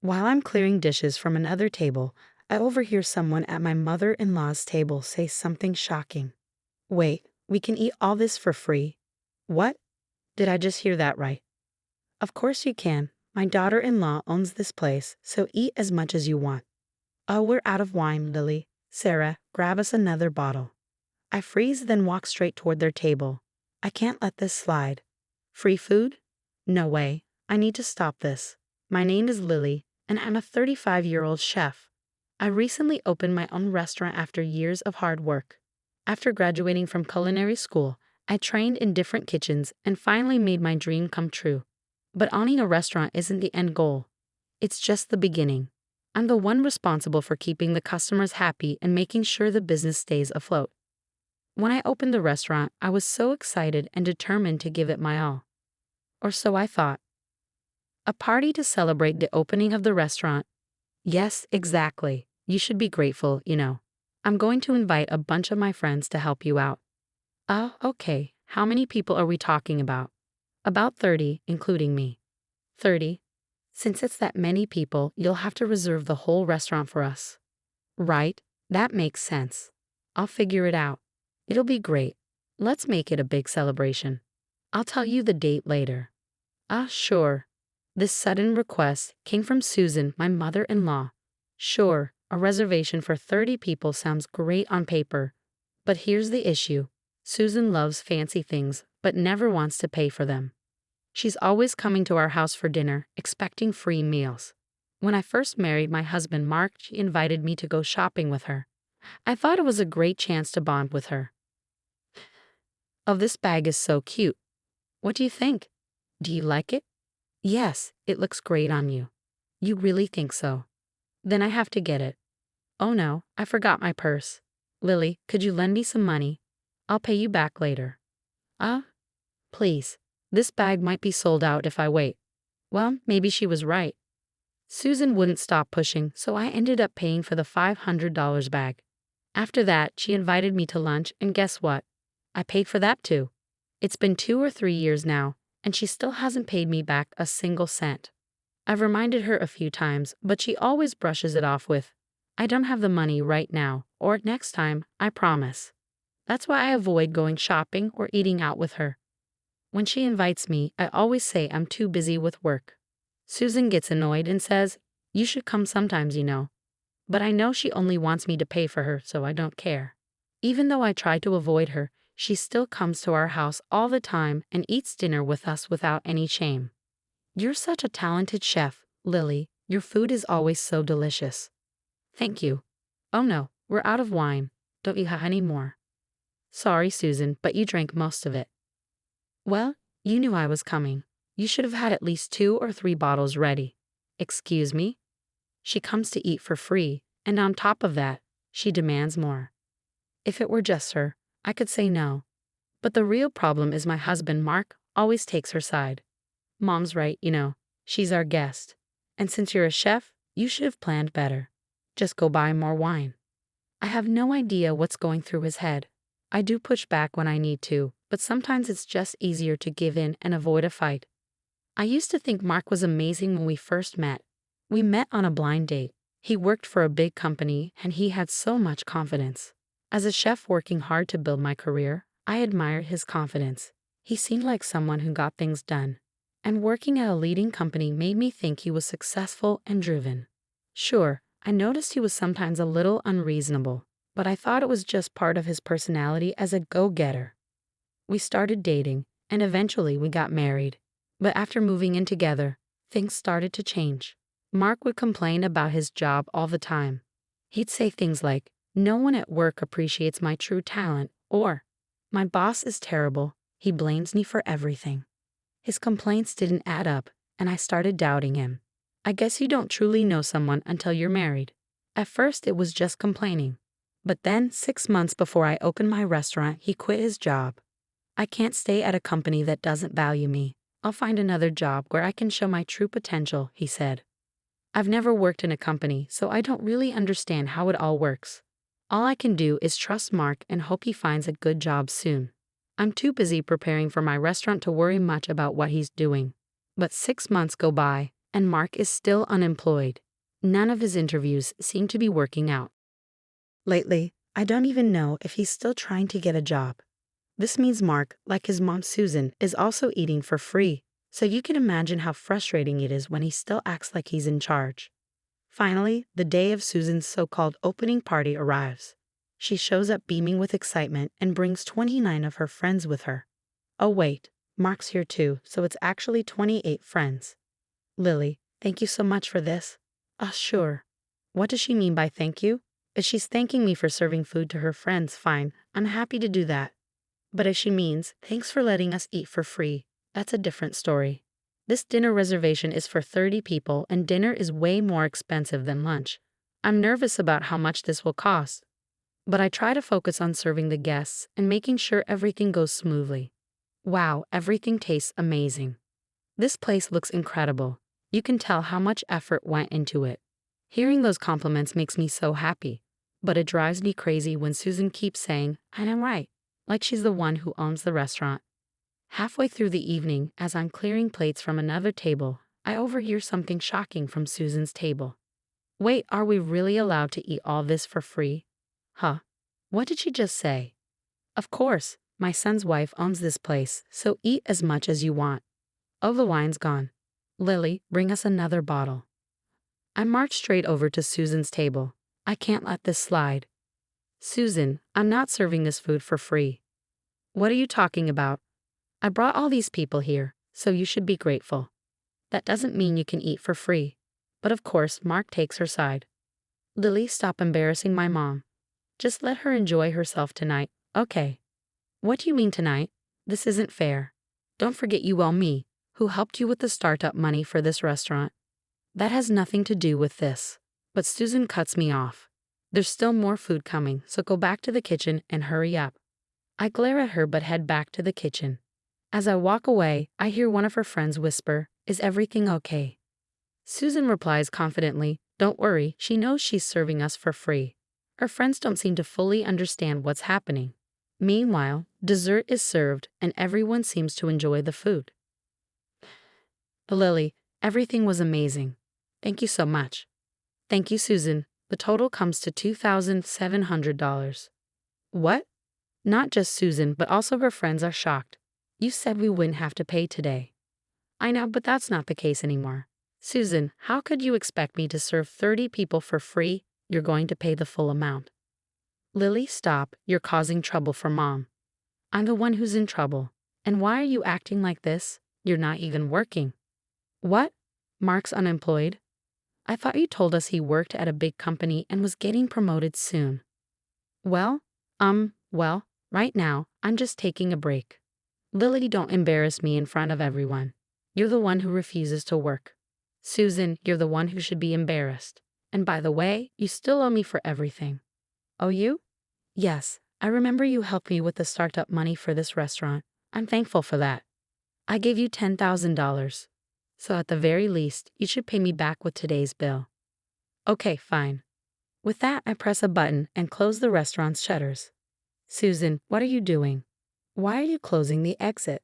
While I'm clearing dishes from another table, I overhear someone at my mother-in-law's table say something shocking. Wait, we can eat all this for free? What? Did I just hear that right? Of course you can. My daughter-in-law owns this place, so eat as much as you want. Oh, we're out of wine, Lily. Sarah, grab us another bottle. I freeze, then walk straight toward their table. I can't let this slide. Free food? No way. I need to stop this. My name is Lily, and I'm a 35-year-old chef. I recently opened my own restaurant after years of hard work. After graduating from culinary school, I trained in different kitchens and finally made my dream come true. But owning a restaurant isn't the end goal. It's just the beginning. I'm the one responsible for keeping the customers happy and making sure the business stays afloat. When I opened the restaurant, I was so excited and determined to give it my all. Or so I thought. A party to celebrate the opening of the restaurant. Yes, exactly. You should be grateful, you know. I'm going to invite a bunch of my friends to help you out. Oh, okay. How many people are we talking about? About 30, including me. 30? Since it's that many people, you'll have to reserve the whole restaurant for us. Right, that makes sense. I'll figure it out. It'll be great. Let's make it a big celebration. I'll tell you the date later. Ah, sure. This sudden request came from Susan, my mother-in-law. Sure, a reservation for 30 people sounds great on paper. But here's the issue. Susan loves fancy things, but never wants to pay for them. She's always coming to our house for dinner, expecting free meals. When I first married my husband Mark, she invited me to go shopping with her. I thought it was a great chance to bond with her. Oh, this bag is so cute. What do you think? Do you like it? Yes, it looks great on you. You really think so? Then I have to get it. Oh no, I forgot my purse. Lily, could you lend me some money? I'll pay you back later. Please. This bag might be sold out if I wait. Well, maybe she was right. Susan wouldn't stop pushing, so I ended up paying for the $500 bag. After that, she invited me to lunch, and guess what? I paid for that too. It's been 2 or 3 years now, and she still hasn't paid me back a single cent. I've reminded her a few times, but she always brushes it off with, I don't have the money right now, or next time, I promise. That's why I avoid going shopping or eating out with her. When she invites me, I always say I'm too busy with work. Susan gets annoyed and says, you should come sometimes, you know. But I know she only wants me to pay for her, so I don't care. Even though I try to avoid her, she still comes to our house all the time and eats dinner with us without any shame. You're such a talented chef, Lily. Your food is always so delicious. Thank you. Oh no, we're out of wine. Don't you have any more? Sorry, Susan, but you drank most of it. Well, you knew I was coming. You should have had at least 2 or 3 bottles ready. Excuse me? She comes to eat for free, and on top of that, she demands more. If it were just her, I could say no. But the real problem is my husband, Mark, always takes her side. Mom's right, you know. She's our guest. And since you're a chef, you should have planned better. Just go buy more wine. I have no idea what's going through his head. I do push back when I need to, but sometimes it's just easier to give in and avoid a fight. I used to think Mark was amazing when we first met. We met on a blind date. He worked for a big company, and he had so much confidence. As a chef working hard to build my career, I admired his confidence. He seemed like someone who got things done. And working at a leading company made me think he was successful and driven. Sure, I noticed he was sometimes a little unreasonable, but I thought it was just part of his personality as a go-getter. We started dating, and eventually we got married. But after moving in together, things started to change. Mark would complain about his job all the time. He'd say things like, no one at work appreciates my true talent, or, my boss is terrible, he blames me for everything. His complaints didn't add up, and I started doubting him. I guess you don't truly know someone until you're married. At first it was just complaining. But then, 6 months before I opened my restaurant, he quit his job. I can't stay at a company that doesn't value me. I'll find another job where I can show my true potential, he said. I've never worked in a company, so I don't really understand how it all works. All I can do is trust Mark and hope he finds a good job soon. I'm too busy preparing for my restaurant to worry much about what he's doing. But 6 months go by, And Mark is still unemployed. None of his interviews seem to be working out. Lately, I don't even know if he's still trying to get a job. This means Mark, like his mom Susan, is also eating for free, so you can imagine how frustrating it is when he still acts like he's in charge. Finally, the day of Susan's so-called opening party arrives. She shows up beaming with excitement and brings 29 of her friends with her. Oh wait, Mark's here too, so it's actually 28 friends. Lily, thank you so much for this. Sure. What does she mean by thank you? If she's thanking me for serving food to her friends, fine, I'm happy to do that. But if she means, thanks for letting us eat for free, that's a different story. This dinner reservation is for 30 people and dinner is way more expensive than lunch. I'm nervous about how much this will cost. But I try to focus on serving the guests and making sure everything goes smoothly. Wow, everything tastes amazing. This place looks incredible. You can tell how much effort went into it. Hearing those compliments makes me so happy. But it drives me crazy when Susan keeps saying, I'm right, like she's the one who owns the restaurant. Halfway through the evening, as I'm clearing plates from another table, I overhear something shocking from Susan's table. Wait, are we really allowed to eat all this for free? Huh? What did she just say? Of course, my son's wife owns this place, so eat as much as you want. Oh, the wine's gone. Lily, bring us another bottle. I march straight over to Susan's table. I can't let this slide. Susan, I'm not serving this food for free. What are you talking about? I brought all these people here, so you should be grateful. That doesn't mean you can eat for free. But of course, Mark takes her side. Lily, stop embarrassing my mom. Just let her enjoy herself tonight, okay? What do you mean tonight? This isn't fair. Don't forget you owe me, who helped you with the startup money for this restaurant. That has nothing to do with this. But Susan cuts me off. There's still more food coming, so go back to the kitchen and hurry up. I glare at her but head back to the kitchen. As I walk away, I hear one of her friends whisper, "Is everything okay?" Susan replies confidently, "Don't worry, she knows she's serving us for free." Her friends don't seem to fully understand what's happening. Meanwhile, dessert is served and everyone seems to enjoy the food. Lily, everything was amazing. Thank you so much. Thank you, Susan. The total comes to $2,700. What? Not just Susan, but also her friends are shocked. You said we wouldn't have to pay today. I know, but that's not the case anymore. Susan, how could you expect me to serve 30 people for free? You're going to pay the full amount. Lily, stop. You're causing trouble for Mom. I'm the one who's in trouble. And why are you acting like this? You're not even working. What? Mark's unemployed? I thought you told us he worked at a big company and was getting promoted soon. Well, right now, I'm just taking a break. Lily, don't embarrass me in front of everyone. You're the one who refuses to work. Susan, you're the one who should be embarrassed. And by the way, you still owe me for everything. Owe you? Yes, I remember you helped me with the startup money for this restaurant. I'm thankful for that. I gave you $10,000. So at the very least, you should pay me back with today's bill. Okay, fine. With that, I press a button and close the restaurant's shutters. Susan, what are you doing? Why are you closing the exit?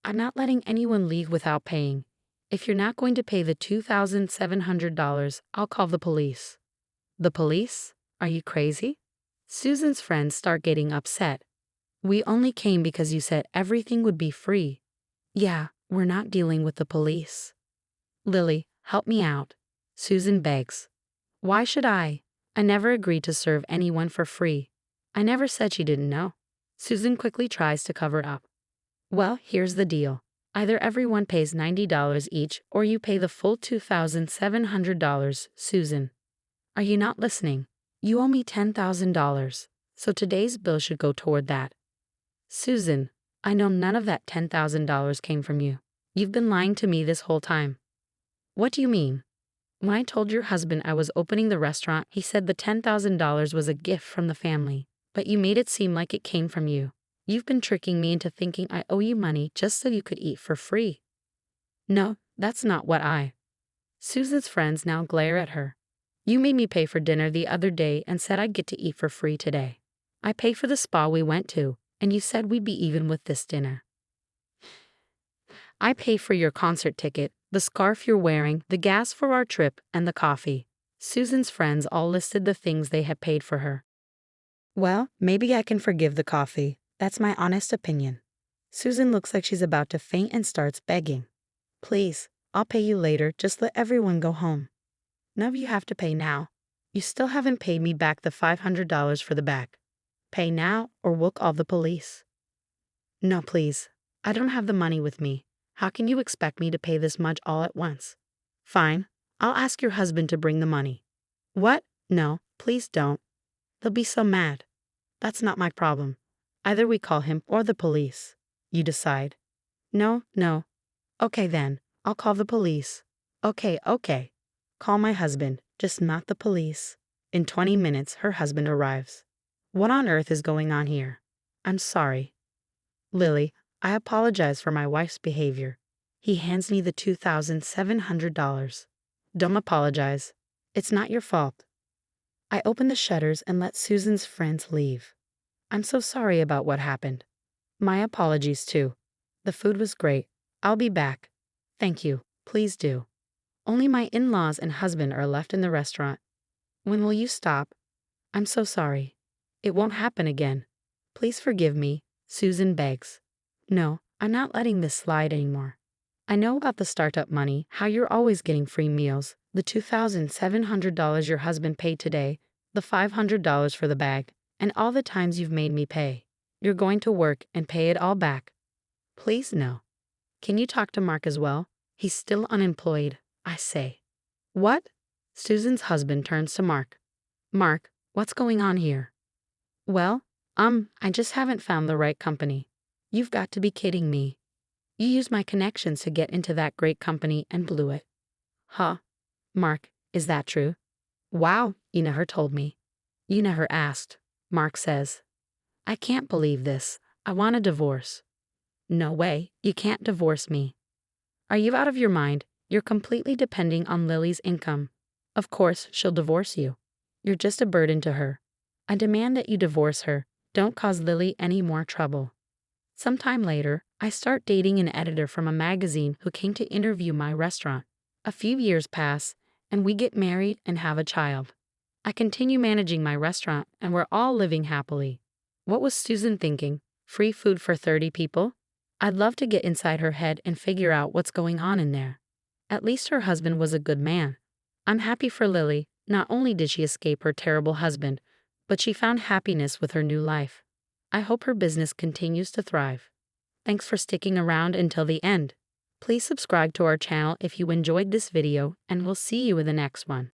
I'm not letting anyone leave without paying. If you're not going to pay the $2,700, I'll call the police. The police? Are you crazy? Susan's friends start getting upset. We only came because you said everything would be free. Yeah, we're not dealing with the police. Lily, help me out. Susan begs. Why should I? I never agreed to serve anyone for free. I never said she didn't know. Susan quickly tries to cover up. Well, here's the deal. Either everyone pays $90 each or you pay the full $2,700, Susan. Are you not listening? You owe me $10,000, so today's bill should go toward that. Susan, I know none of that $10,000 came from you. You've been lying to me this whole time. What do you mean? When I told your husband I was opening the restaurant, he said the $10,000 was a gift from the family, but you made it seem like it came from you. You've been tricking me into thinking I owe you money just so you could eat for free. No, that's not what Susan's friends now glare at her. You made me pay for dinner the other day and said I'd get to eat for free today. I paid for the spa we went to, and you said we'd be even with this dinner. I pay for your concert ticket, The scarf you're wearing, the gas for our trip, and the coffee. Susan's friends all listed the things they had paid for her. Well, maybe I can forgive the coffee. That's my honest opinion. Susan looks like she's about to faint and starts begging. Please, I'll pay you later, just let everyone go home. No, you have to pay now. You still haven't paid me back the $500 for the bag. Pay now or we'll call the police. No, please. I don't have the money with me. How can you expect me to pay this much all at once? Fine. I'll ask your husband to bring the money. What? No, please don't. They'll be so mad. That's not my problem. Either we call him or the police. You decide. No, no. Okay then, I'll call the police. Okay. Call my husband, just not the police. In 20 minutes, her husband arrives. What on earth is going on here? I'm sorry. Lily, I apologize for my wife's behavior. He hands me the $2,700. Don't apologize. It's not your fault. I open the shutters and let Susan's friends leave. I'm so sorry about what happened. My apologies too. The food was great. I'll be back. Thank you. Please do. Only my in-laws and husband are left in the restaurant. When will you stop? I'm so sorry. It won't happen again. Please forgive me, Susan begs. No, I'm not letting this slide anymore. I know about the startup money, how you're always getting free meals, the $2,700 your husband paid today, the $500 for the bag, and all the times you've made me pay. You're going to work and pay it all back. Please no. Can you talk to Mark as well? He's still unemployed, I say. What? Susan's husband turns to Mark. Mark, what's going on here? Well, I just haven't found the right company. You've got to be kidding me. You used my connections to get into that great company and blew it. Huh? Mark, is that true? Wow, you never told me. You never asked, Mark says. I can't believe this. I want a divorce. No way, you can't divorce me. Are you out of your mind? You're completely depending on Lily's income. Of course, she'll divorce you. You're just a burden to her. I demand that you divorce her. Don't cause Lily any more trouble. Sometime later, I start dating an editor from a magazine who came to interview my restaurant. A few years pass, and we get married and have a child. I continue managing my restaurant, and we're all living happily. What was Susan thinking? Free food for 30 people? I'd love to get inside her head and figure out what's going on in there. At least her husband was a good man. I'm happy for Lily. Not only did she escape her terrible husband, but she found happiness with her new life. I hope her business continues to thrive. Thanks for sticking around until the end. Please subscribe to our channel if you enjoyed this video, and we'll see you in the next one.